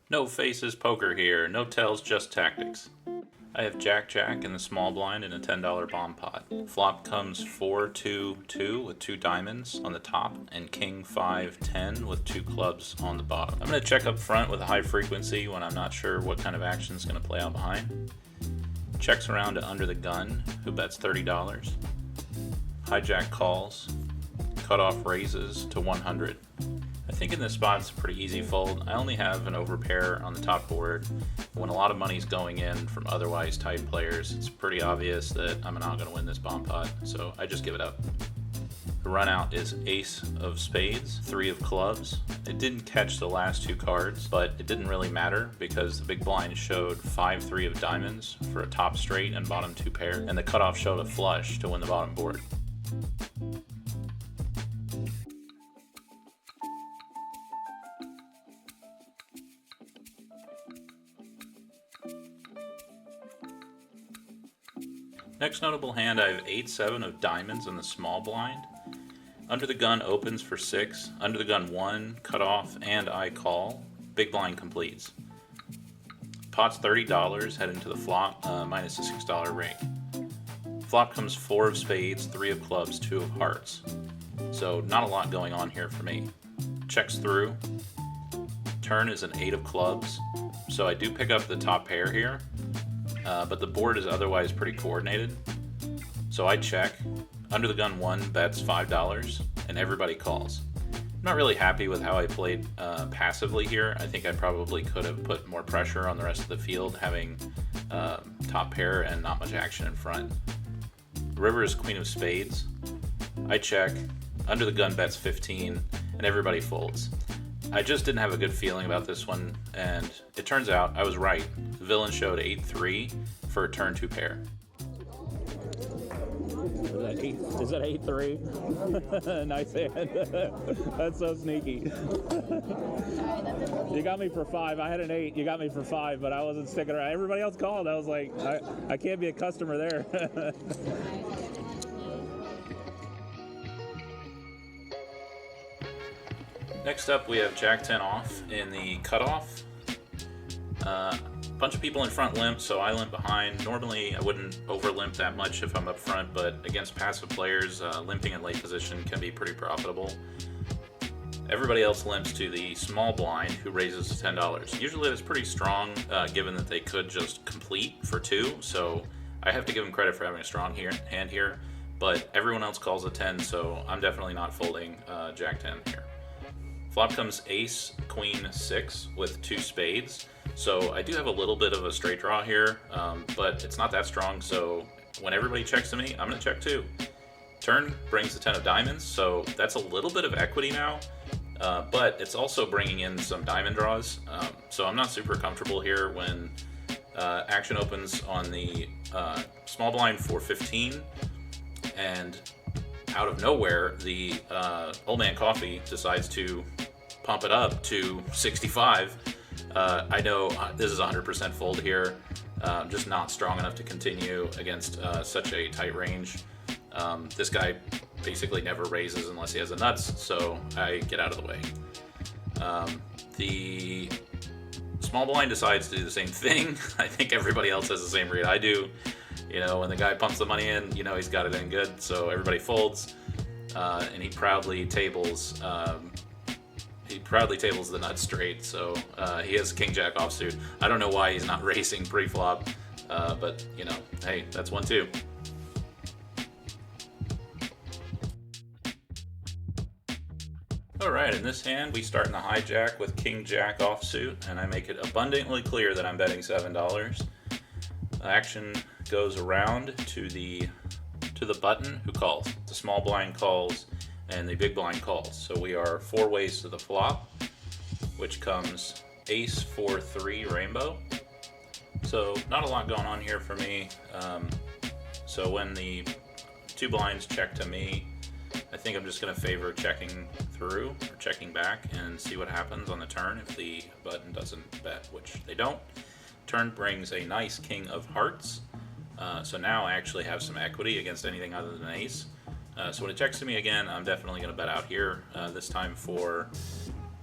No faces poker here, no tells, just tactics. I have Jack in the small blind in a $10 bomb pot. Flop comes 4-2-2 with 2 diamonds on the top and King 5-10 with 2 clubs on the bottom. I'm going to check up front with a high frequency when I'm not sure what kind of action is going to play out behind. Checks around to under the gun, who bets $30. Hijack calls. Cutoff raises to 100. I think in this spot it's a pretty easy fold. I only have an overpair on the top board. When a lot of money's going in from otherwise tight players, it's pretty obvious that I'm not going to win this bomb pot, so I just give it up. The run out is ace of spades, 3 of clubs. It didn't catch the last 2 cards, but it didn't really matter because the big blind showed 5-3 of diamonds for a top straight and bottom 2 pair, and the cutoff showed a flush to win the bottom board. Next notable hand, I have 8-7 of diamonds in the small blind. Under the gun opens for 6, under the gun 1, cut off, and I call. Big blind completes. Pot's $30, head into the flop, minus a $6 rake. Flop comes 4 of spades, 3 of clubs, 2 of hearts. So not a lot going on here for me. Checks through. Turn is an 8 of clubs, so I do pick up the top pair here. But the board is otherwise pretty coordinated. So I check. Under the gun 1 bets $5, and everybody calls. I'm not really happy with how I played passively here. I think I probably could have put more pressure on the rest of the field, having top pair and not much action in front. The river is queen of spades. I check. Under the gun bets 15, and everybody folds. I just didn't have a good feeling about this one, and it turns out I was right. The villain showed 8-3 for a turn 2 pair. Is that 8-3? Nice hand. That's so sneaky. You got me for 5. I had an 8. You got me for 5, but I wasn't sticking around. Everybody else called. I was like, I can't be a customer there. Next up, we have Jack 10 off in the cutoff. Bunch of people in front limp, so I limp behind. Normally, I wouldn't over limp that much if I'm up front, but against passive players, limping in late position can be pretty profitable. Everybody else limps to the small blind, who raises to $10. Usually that's pretty strong, given that they could just complete for 2, so I have to give them credit for having a strong hand here, but everyone else calls a 10, so I'm definitely not folding Jack 10 here. Flop comes ace, queen, 6 with 2 spades. So I do have a little bit of a straight draw here, but it's not that strong. So when everybody checks to me, I'm going to check too. Turn brings the 10 of diamonds, so that's a little bit of equity now, but it's also bringing in some diamond draws. So I'm not super comfortable here when action opens on the small blind for 15, and out of nowhere, the old man coffee decides to pump it up to 65. I know this is 100% fold here. Just not strong enough to continue against such a tight range. This guy basically never raises unless he has a nuts, so I get out of the way. The small blind decides to do the same thing. I think everybody else has the same read I do. You know, when the guy pumps the money in, you know he's got it in good, so everybody folds, and he proudly tables the nut straight, so he has king jack offsuit. I don't know why he's not racing pre-flop, but you know, hey, that's one too. Alright, in this hand we start in the hijack with king jack offsuit, and I make it abundantly clear that I'm betting $7. Action goes around to the button, who calls. The small blind calls and the big blind calls. So we are 4 ways to the flop, which comes ace 4-3 rainbow. So not a lot going on here for me. So when the 2 blinds check to me, I think I'm just going to favor checking through or checking back and see what happens on the turn if the button doesn't bet, which they don't. Turn brings a nice king of hearts. So now I actually have some equity against anything other than ace. So when it checks to me again, I'm definitely going to bet out here, this time for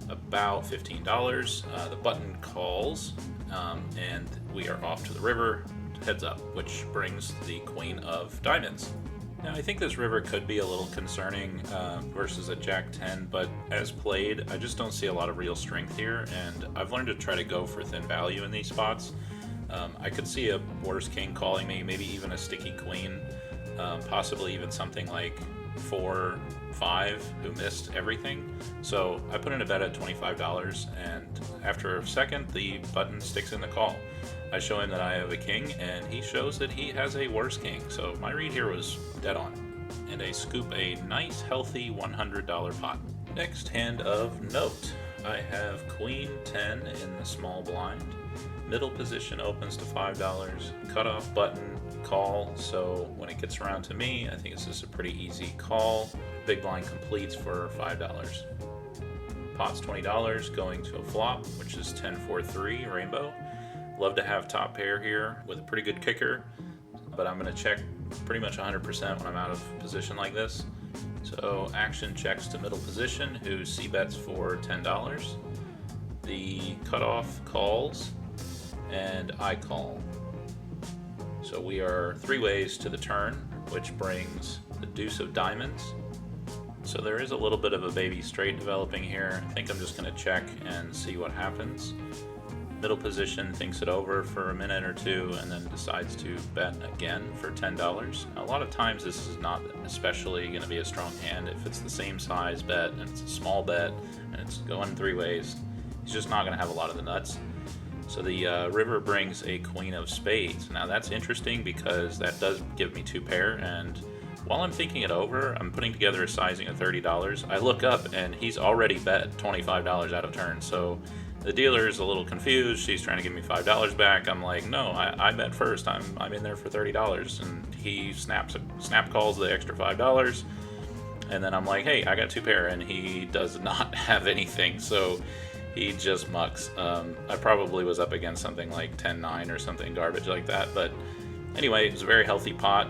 about $15. The button calls, and we are off to the river, heads up, which brings the queen of diamonds. Now, I think this river could be a little concerning versus a Jack 10, but as played, I just don't see a lot of real strength here, and I've learned to try to go for thin value in these spots. I could see a worse king calling me, maybe even a sticky queen, possibly even something like 4-5 who missed everything. So I put in a bet at $25, and after a second, the button sticks in the call. I show him that I have a king, and he shows that he has a worse king. So my read here was dead on. And I scoop a nice, healthy $100 pot. Next hand of note, I have Queen 10 in the small blind. Middle position opens to $5. Cutoff button, call. So when it gets around to me, I think this is a pretty easy call. Big blind completes for $5. Pot's $20, going to a flop, which is 10-4-3 rainbow. Love to have top pair here with a pretty good kicker, but I'm going to check pretty much 100% when I'm out of position like this. So action checks to middle position, who c-bets for $10. The cutoff calls, and I call. So we are 3 ways to the turn, which brings the deuce of diamonds. So there is a little bit of a baby straight developing here. I think I'm just going to check and see what happens. Middle position thinks it over for a minute or two and then decides to bet again for $10. Now, a lot of times this is not especially going to be a strong hand. If it's the same size bet and it's a small bet and it's going 3 ways, he's just not going to have a lot of the nuts. So the river brings a queen of spades. Now that's interesting because that does give me 2 pair, and while I'm thinking it over, I'm putting together a sizing of $30. I look up and he's already bet $25 out of turn. So the dealer is a little confused. She's trying to give me $5 back. I'm like, no, I bet first. I'm in there for $30, and he snap calls the extra $5, and then I'm like, hey, I got 2 pair, and he does not have anything. So he just mucks. I probably was up against something like 10-9 or something garbage like that. But anyway, it was a very healthy pot.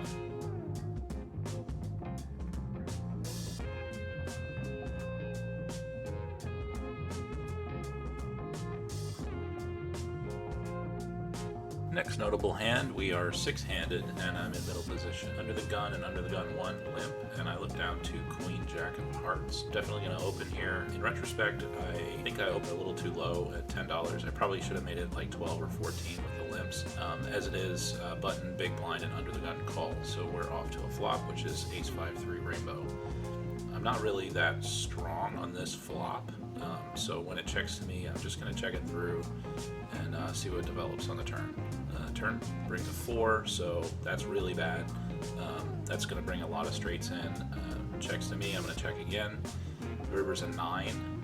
Next notable hand, we are 6-handed, and I'm in middle position. Under the gun and under the gun 1 limp, and I look down to Queen Jack of Hearts. Definitely going to open here. In retrospect, I think I opened a little too low at $10. I probably should have made it like 12 or 14 with the limps. As it is, button, big blind, and under the gun call. So we're off to a flop, which is ace-5-3 rainbow. I'm not really that strong on this flop, so when it checks to me, I'm just going to check it through and see what develops on the turn. Turn brings a 4, so that's really bad. That's going to bring a lot of straights in. Checks to me, I'm going to check again. The river's a 9,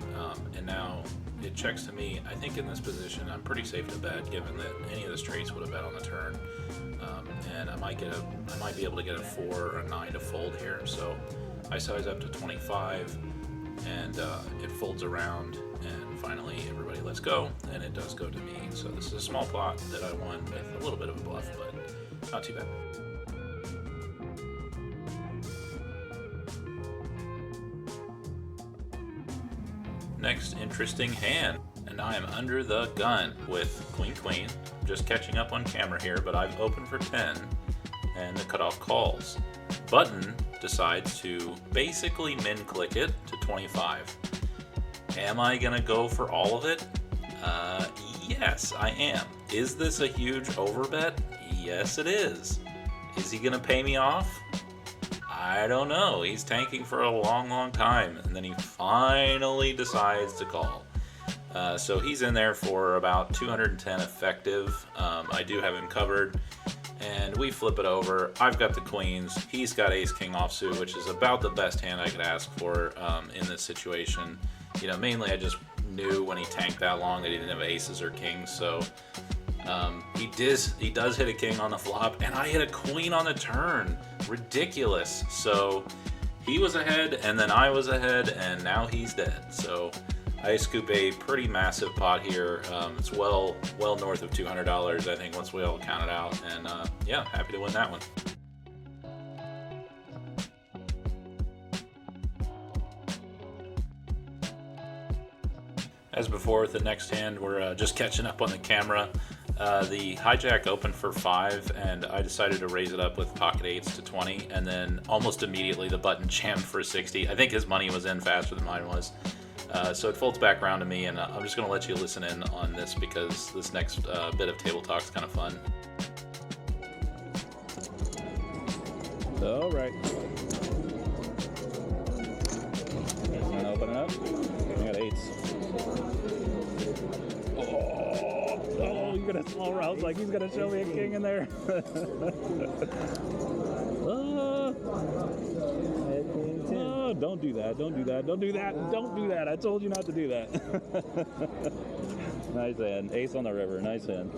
and now it checks to me. I think in this position, I'm pretty safe to bet, given that any of the straights would have bet on the turn, and I might be able to get a 4 or a 9 to fold here. So I size up to 25, and it folds around, and finally everybody lets go, and it does go to me. So this is a small pot that I won with a little bit of a bluff, but not too bad. Next interesting hand, and I am under the gun with Queen Queen. I'm just catching up on camera here, but I've opened for 10, and the cutoff calls. Button decides to basically min click it to 25. Am I gonna go for all of it? Yes, I am. Is this a huge overbet? Yes, it is. Is he gonna pay me off? I don't know. He's tanking for a long time, and then he finally decides to call. So he's in there for about 210 effective. I do have him covered, and we flip it over. I've got the queens. He's got ace-king offsuit, which is about the best hand I could ask for in this situation. You know, mainly I just knew when he tanked that long that he didn't have aces or kings, so he does hit a king on the flop, and I hit a queen on the turn. Ridiculous. So he was ahead, and then I was ahead, and now he's dead. So I scoop a pretty massive pot here. It's well north of $200, I think, once we all count it out, and yeah, happy to win that one. As before with the next hand, we're just catching up on the camera. The hijack opened for 5, and I decided to raise it up with pocket 8s to 20, and then almost immediately the button jammed for 60. I think his money was in faster than mine was. So it folds back around to me, and I'm just going to let you listen in on this because this next bit of table talk is kind of fun. All right. There's one opening up. I got 8s. Oh, you're going to slow rouse like he's going to show me a king in there. Oh, don't do that. Don't do that. Don't do that. Don't do that. I told you not to do that. Nice hand. Ace on the river. Nice hand.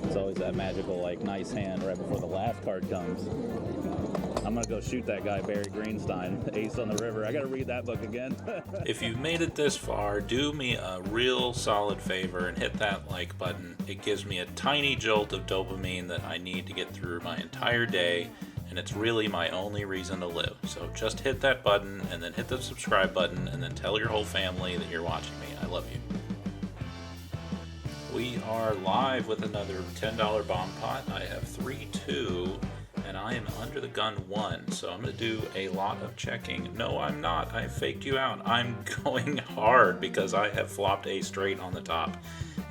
It's always that magical, like, nice hand right before the last card comes. I'm gonna go shoot that guy, Barry Greenstein, Ace on the River. I gotta read that book again. If you've made it this far, do me a real solid favor and hit that like button. It gives me a tiny jolt of dopamine that I need to get through my entire day, and it's really my only reason to live. So just hit that button, and then hit the subscribe button, and then tell your whole family that you're watching me. I love you. We are live with another $10 bomb pot. I have 3-2. And I am under the gun 1, so I'm going to do a lot of checking. No, I'm not. I faked you out. I'm going hard because I have flopped a straight on the top.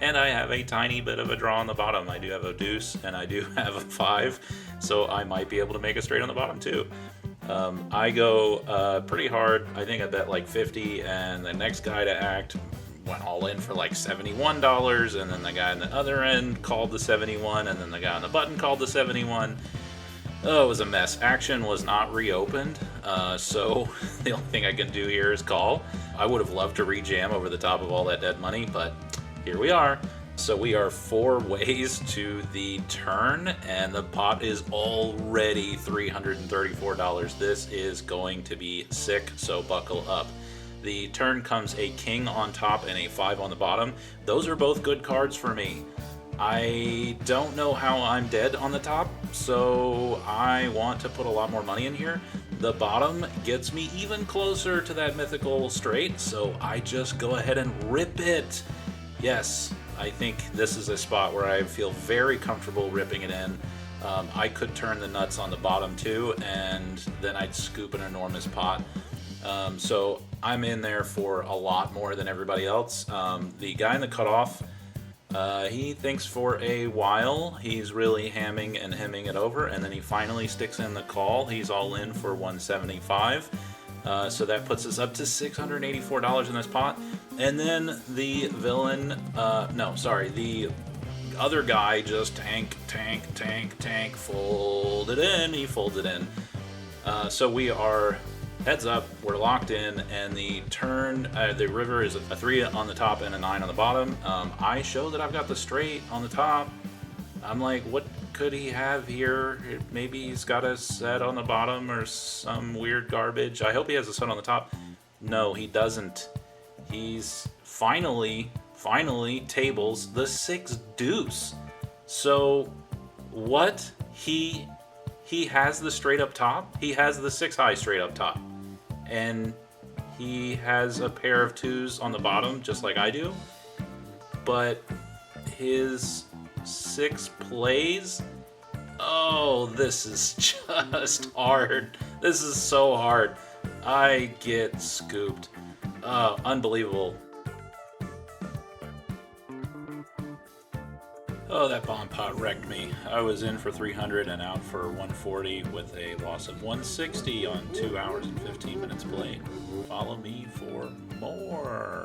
And I have a tiny bit of a draw on the bottom. I do have a deuce, and I do have a 5, so I might be able to make a straight on the bottom too. I go pretty hard. I think I bet like 50, and the next guy to act went all in for like $71, and then the guy on the other end called the 71, and then the guy on the button called the 71. Oh, it was a mess. Action was not reopened, so the only thing I can do here is call. I would have loved to rejam over the top of all that dead money, but here we are. So we are 4 ways to the turn, and the pot is already $334. This is going to be sick, so buckle up. The turn comes a king on top and a 5 on the bottom. Those are both good cards for me. I don't know how I'm dead on the top, so I want to put a lot more money in here. The bottom gets me even closer to that mythical straight, so I just go ahead and rip it. Yes, I think this is a spot where I feel very comfortable ripping it in. I could turn the nuts on the bottom too, and then I'd scoop an enormous pot. So I'm in there for a lot more than everybody else. The guy in the cutoff, he thinks for a while. He's really hamming and hemming it over, and then he finally sticks in the call. He's all in for 175. So that puts us up to $684 in this pot. And then the villain, the other guy just tank, folded in. He folded in. So we are heads up, we're locked in, and the turn, the river is a 3 on the top and a 9 on the bottom. I show that I've got the straight on the top. I'm like, what could he have here? Maybe he's got a set on the bottom or some weird garbage. I hope he has a set on the top. No, he doesn't. He's finally tables the 6 deuce. So what? He has the straight up top. He has the 6 high straight up top. And he has a pair of 2s on the bottom, just like I do. But his 6 plays. Oh, this is just hard. This is so hard. I get scooped. Unbelievable. Oh, that bomb pot wrecked me. I was in for 300 and out for 140 with a loss of 160 on 2 hours and 15 minutes played. Follow me for more.